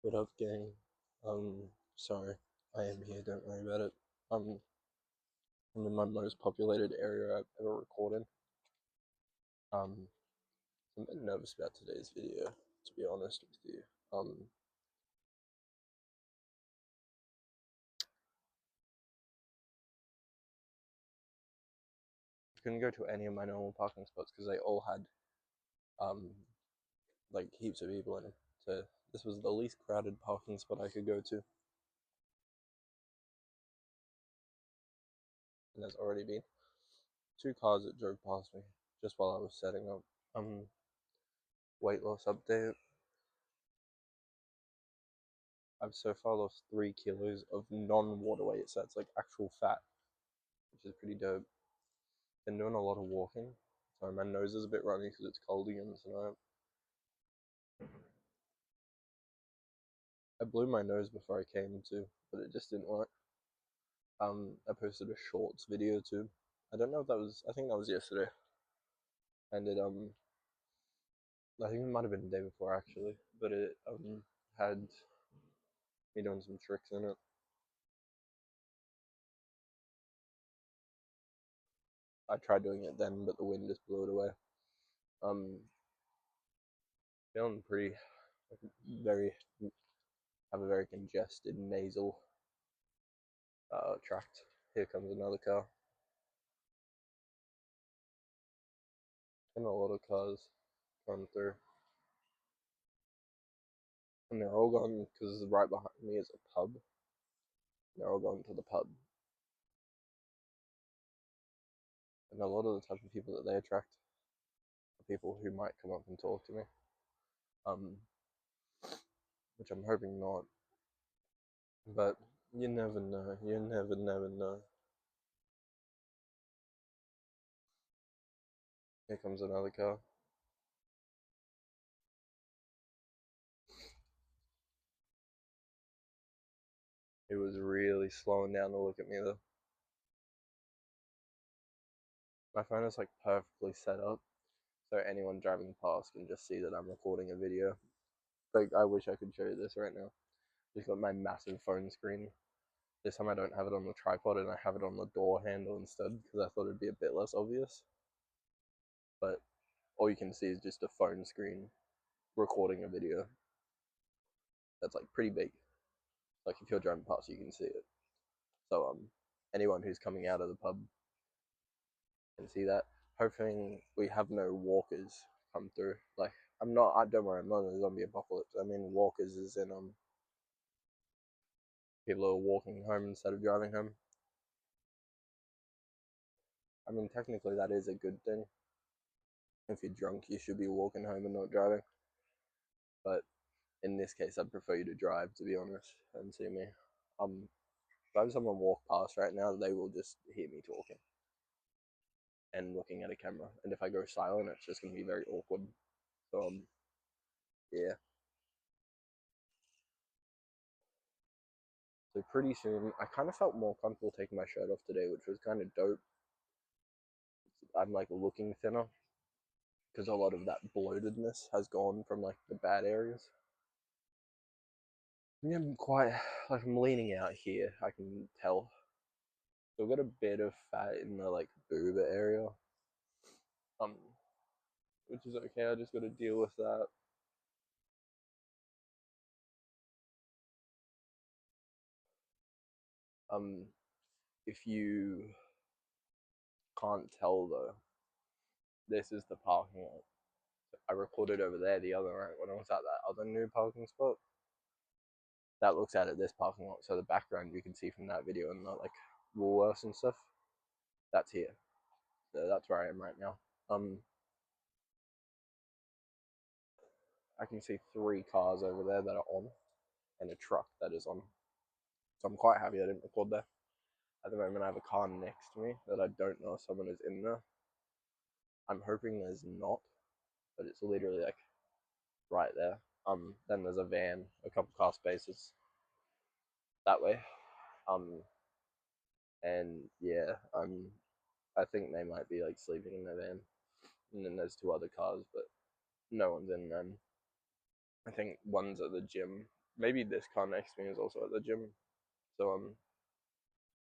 What up, gang? Sorry, I am here. Don't worry about it. I'm in my most populated area I've ever recorded. Um, I'm a bit nervous about today's video, to be honest with you. Couldn't go to any of my normal parking spots because they all had um like heaps of people in them. So this was the least crowded parking spot I could go to, and there's already been two cars that drove past me just while I was setting up. Weight loss update. I've so far lost 3 kilos of non-water weight, so that's like actual fat, which is pretty dope. Been doing a lot of walking. Sorry, my nose is a bit runny because it's cold again tonight. I blew my nose before I came to, but it just didn't work. I posted a shorts video too. I don't know if that was. I think that was yesterday, and it I think it might have been the day before actually, but it had me doing some tricks in it. I tried doing it then, but the wind just blew it away. Um, Feeling pretty, very, have a very congested nasal tract. Here comes another car. And a lot of cars come through. And they're all going, because right behind me is a pub. They're all going to the pub. And a lot of the type of people that they attract are people who might come up and talk to me. Um, which I'm hoping not. But you never know. You never know. Here comes another car. It was really slowing down to look at me though. My phone is like perfectly set up so anyone driving past can just see that I'm recording a video. Like I wish I could show you this right now. Just got my massive phone screen. This time I don't have it on the tripod and I have it on the door handle instead because I thought it'd be a bit less obvious. But all you can see is just a phone screen recording a video that's like pretty big. Like if you're driving past, you can see it. So anyone who's coming out of the pub can see that. Hoping we have no walkers come through. Like I'm not. I don't worry. I'm not in a zombie apocalypse. I mean walkers is in people who are walking home instead of driving home. I mean technically that is a good thing. If you're drunk, you should be walking home and not driving. But in this case, I'd prefer you to drive, to be honest, and see me. If I have someone walk past right now, they will just hear me talking and looking at a camera. And if I go silent, it's just going to be very awkward. So, yeah. So pretty soon, I kind of felt more comfortable taking my shirt off today, which was kind of dope. I'm like looking thinner because a lot of that bloatedness has gone from like the bad areas. Yeah, I'm quite like I'm leaning out here. I can tell. So I've got a bit of fat in the like boob area, um, which is okay. I just got to deal with that. Um, if you can't tell though, this is the parking lot. I recorded over there the other night when I was at that other new parking spot. That looks out at this parking lot, so the background you can see from that video and the like Woolworths and stuff. That's here. So that's where I am right now. I can see 3 cars over there that are on, and a truck that is on. So I'm quite happy I didn't record there. At the moment, I have a car next to me that I don't know if someone is in there. I'm hoping there's not, but it's literally like right there. Then there's a van, a couple car spaces that way. Um, and yeah, I think they might be like sleeping in their van. And then there's 2 other cars, but no one's in them. I think one's at the gym maybe this car next to me is also at the gym. So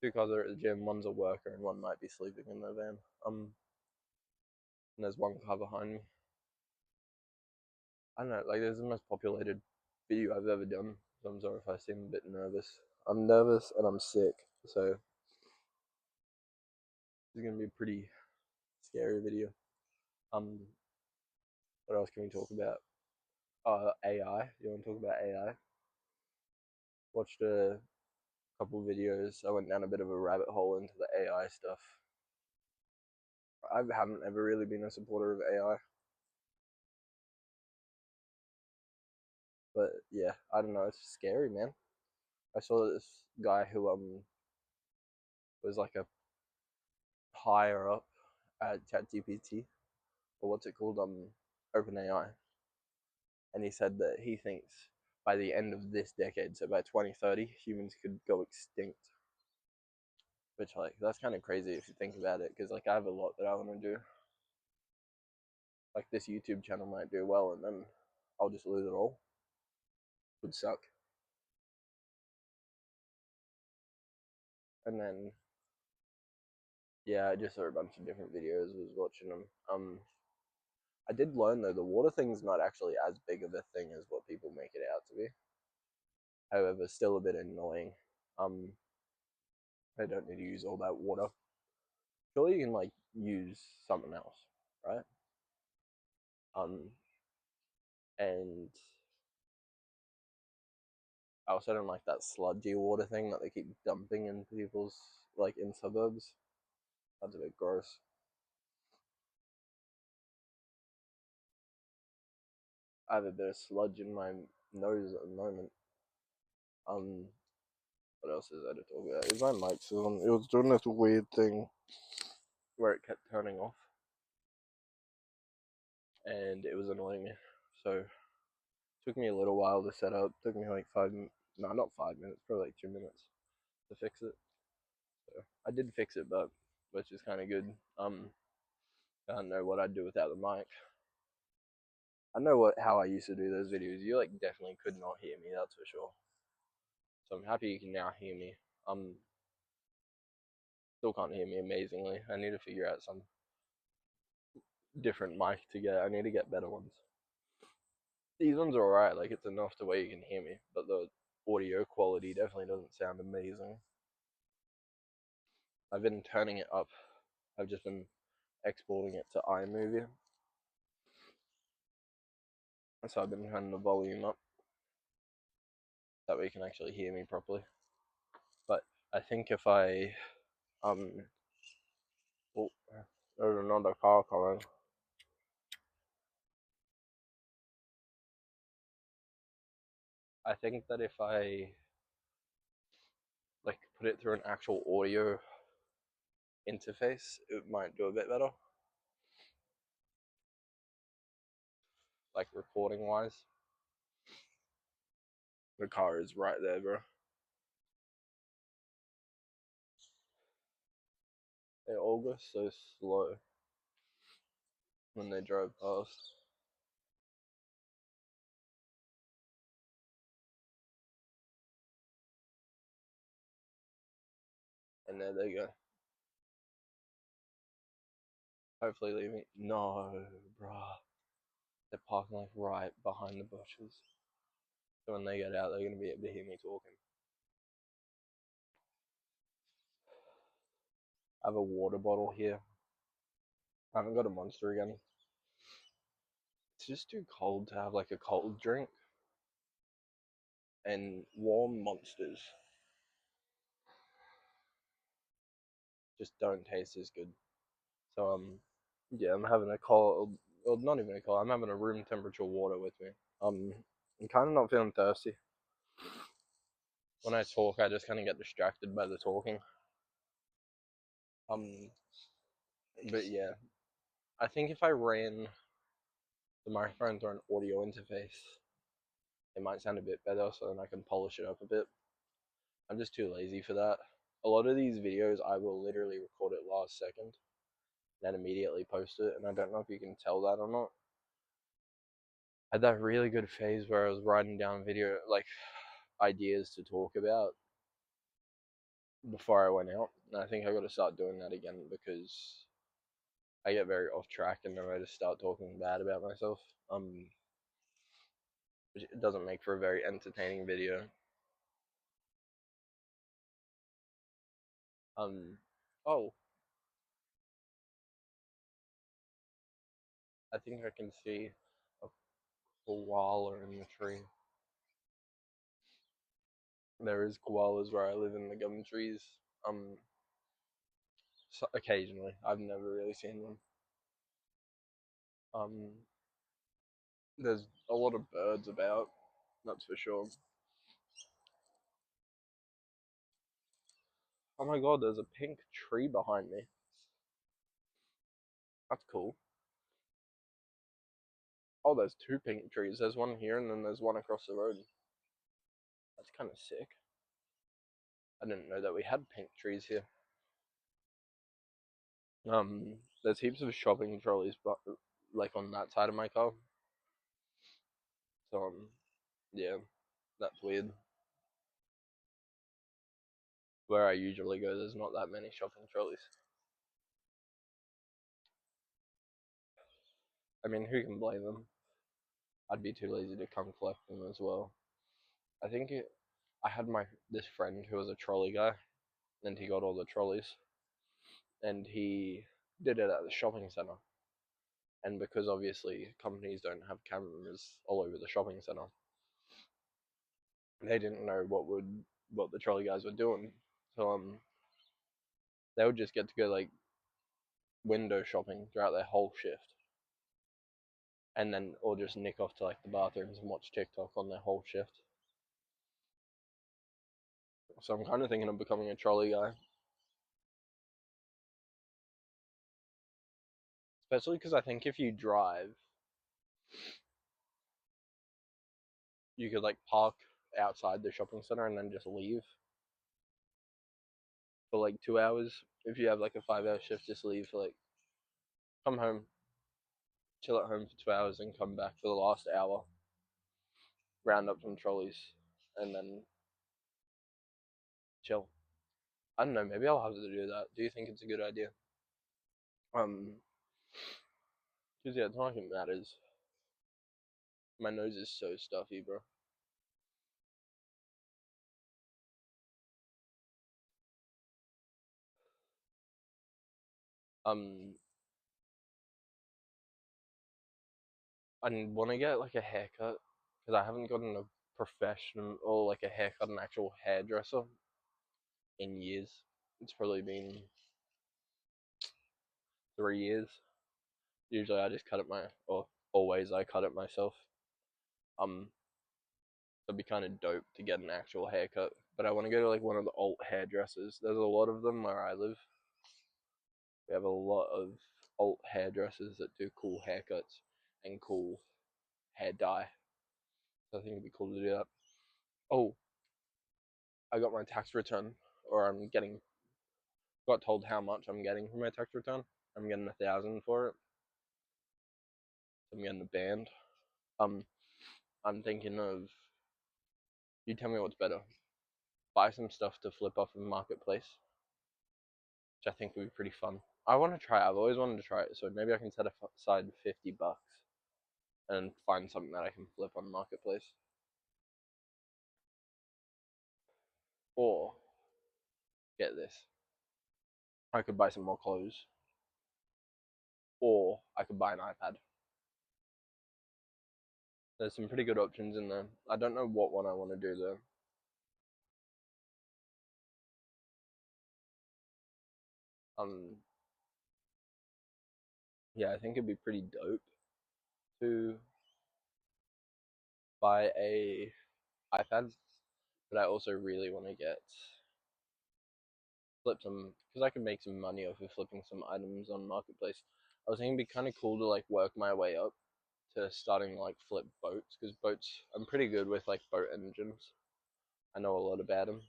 two cars are at the gym. One's a worker, and one might be sleeping in the van. And there's one car behind me. I don't know, like this is the most populated video I've ever done. So I'm sorry if I seem a bit nervous. I'm nervous and I'm sick, so it's gonna be a pretty scary video. What else can we talk about? AI. You want to talk about AI? Watched a couple videos. I went down a bit of a rabbit hole into the AI stuff. I haven't ever really been a supporter of AI, but yeah, I don't know. It's scary, man. I saw this guy who was like a higher up at ChatGPT, or what's it called, OpenAI, and he said that he thinks by the end of this decade, so by 2030, humans could go extinct. Which, like, that's kind of crazy if you think about it, because like I have a lot that I want to do. Like this YouTube channel might do well, and then I'll just lose it all. Would suck. And then yeah, I just saw a bunch of different videos. Was watching them. I did learn though the water thing's not actually as big of a thing as what people make it out to be. However, still a bit annoying. I don't need to use all that water. Surely you can like use something else, right? And I also don't like that sludgy water thing that they keep dumping in people's like in suburbs. That's a bit gross. I have a bit of sludge in my nose at the moment. What else is there to talk about? Is my mic still on? It was doing this weird thing where it kept turning off, and it was annoying me. So it took me a little while to set up. It took me like no, not 5 minutes, probably like 2 minutes to fix it. So I did fix it, but which is kind of good. I don't know what I'd do without the mic. I know how I used to do those videos. You like definitely could not hear me, that's for sure. So I'm happy you can now hear me. Still can't hear me amazingly. I need to figure out some different mic to get. I need to get better ones. These ones are alright, like it's enough to where you can hear me, but the audio quality definitely doesn't sound amazing. I've been turning it up. I've just been exporting it to iMovie. So I've been turning the volume up. That way you can actually hear me properly. But I think if I oh, there's another car coming. I think that if I like put it through an actual audio interface, it might do a bit better. Like recording wise. The car is right there, bro. They all go so slow when they drove past. And there they go. Hopefully leaving. No, bruh. They're parking like right behind the bushes. So when they get out, they're gonna be able to hear me talking. I have a water bottle here. I haven't got a Monster again. It's just too cold to have like a cold drink. And warm Monsters just don't taste as good. So yeah, I'm having a cold, well, not even a cold. I'm having a room temperature water with me. I'm kind of not feeling thirsty. When I talk, I just kind of get distracted by the talking. But yeah, I think if I ran the microphone through an audio interface, it might sound a bit better, so then I can polish it up a bit. I'm just too lazy for that. A lot of these videos, I will literally record it last second, then immediately post it, and I don't know if you can tell that or not. I had that really good phase where I was writing down video, like ideas to talk about before I went out. And I think I got to start doing that again because I get very off track and then I just start talking bad about myself. Which it doesn't make for a very entertaining video. Oh, I think I can see a koala in the tree. There is koalas where I live in the gum trees. So occasionally, I've never really seen them. Um, there's a lot of birds about, that's for sure. Oh my god, there's a pink tree behind me. That's cool. Oh, there's two pink trees. There's one here and then there's one across the road. That's kind of sick. I didn't know that we had pink trees here. There's heaps of shopping trolleys, but like on that side of my car. So yeah, that's weird. Where I usually go, there's not that many shopping trolleys. I mean, who can blame them? I'd be too lazy to come collect them as well. I think I had this friend who was a trolley guy, and he got all the trolleys, and he did it at the shopping center. And because obviously companies don't have cameras all over the shopping center, they didn't know what the trolley guys were doing. So they would just get to go like window shopping throughout their whole shift, and then or just nick off to like the bathrooms and watch TikTok on their whole shift. So I'm kind of thinking of becoming a trolley guy, especially because I think if you drive, you could like park outside the shopping center and then just leave for like 2 hours. If you have like a 5 hour shift, just leave for like come home, chill at home for 2 hours, and come back for the last hour, round up some trolleys, and then chill. I don't know. Maybe I'll have to do that. Do you think it's a good idea? Cause yeah, it's not like it matters. My nose is so stuffy, bro. Um, I want to get like a haircut because I haven't gotten a professional or like a haircut, an actual hairdresser in years. It's probably been 3 years. Usually I just cut it or always I cut it myself. Um, it'd be kind of dope to get an actual haircut, but I want to go to like one of the alt hairdressers. There's a lot of them where I live. We have a lot of alt hairdressers that do cool haircuts and cool hair dye. So I think it'd be cool to do that. Oh, I got my tax return, or got told how much I'm getting for my tax return. I'm getting 1,000 for it. I'm getting a band. Um, I'm thinking of. You tell me what's better. Buy some stuff to flip off of Marketplace, which I think would be pretty fun. I want to try it. I've always wanted to try it, so maybe I can set aside $50 and find something that I can flip on Marketplace. Or get this. I could buy some more clothes. Or I could buy an iPad. There's some pretty good options in there. I don't know what one I want to do though. Um, yeah, I think it'd be pretty dope to buy a iPad, but I also really want to flip some because I can make some money off of flipping some items on Marketplace. I was thinking it'd be kind of cool to like work my way up to starting like flip boats because boats I'm pretty good with like boat engines. I know a lot about them.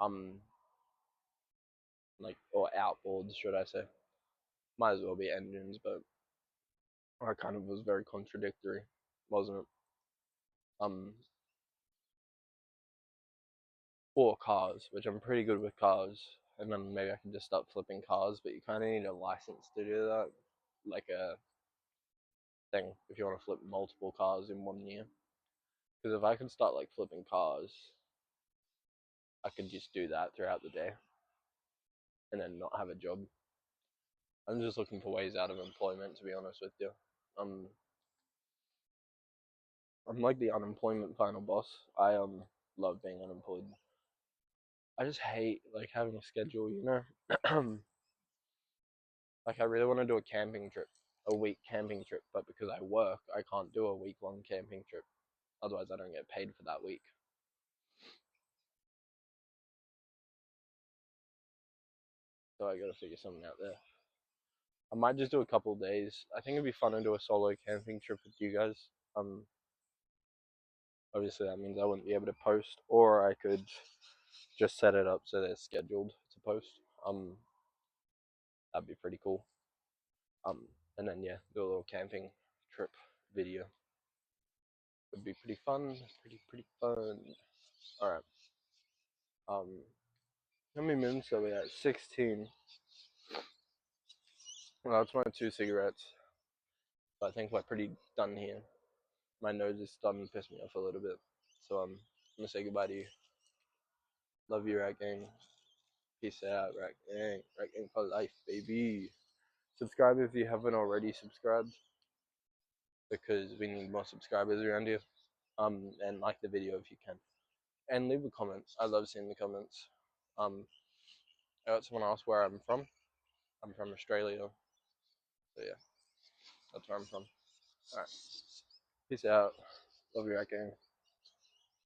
Um, like or outboards, should I say? Might as well be engines, but I kind of was very contradictory, wasn't it? Um, or cars, which I'm pretty good with cars. And then maybe I can just start flipping cars, but you kind of need a license to do that, like a thing if you want to flip multiple cars in 1 year. Because if I can start like flipping cars, I could just do that throughout the day and then not have a job. I'm just looking for ways out of employment, to be honest with you. I'm like the unemployment final boss. I love being unemployed. I just hate like having a schedule, you know. Like I really want to do a camping trip, a week camping trip, but because I work, I can't do a week-long camping trip. Otherwise, I don't get paid for that week. So I got to figure something out there. I might just do a couple of days. I think it'd be fun to do a solo camping trip with you guys. Um, Obviously that means I wouldn't be able to post, or I could just set it up so they're scheduled to post. That'd be pretty cool. Um, and then yeah, do a little camping trip video. Would be pretty fun. Pretty fun. All right. How many minutes are we at? 16. Well, that's my 2 cigarettes. So I think we're pretty done here. My nose is starting to piss me off a little bit. So I'm gonna say goodbye to you. Love you, Rat Gang. Peace out, Rat Gang. Rat Gang for life, baby. Subscribe if you haven't already subscribed, because we need more subscribers around here. And like the video if you can. And leave a comment. I love seeing the comments. I got someone ask where I'm from. I'm from Australia. So yeah, that's where I'm from. Alright. Peace out. Love you, Rat Gang.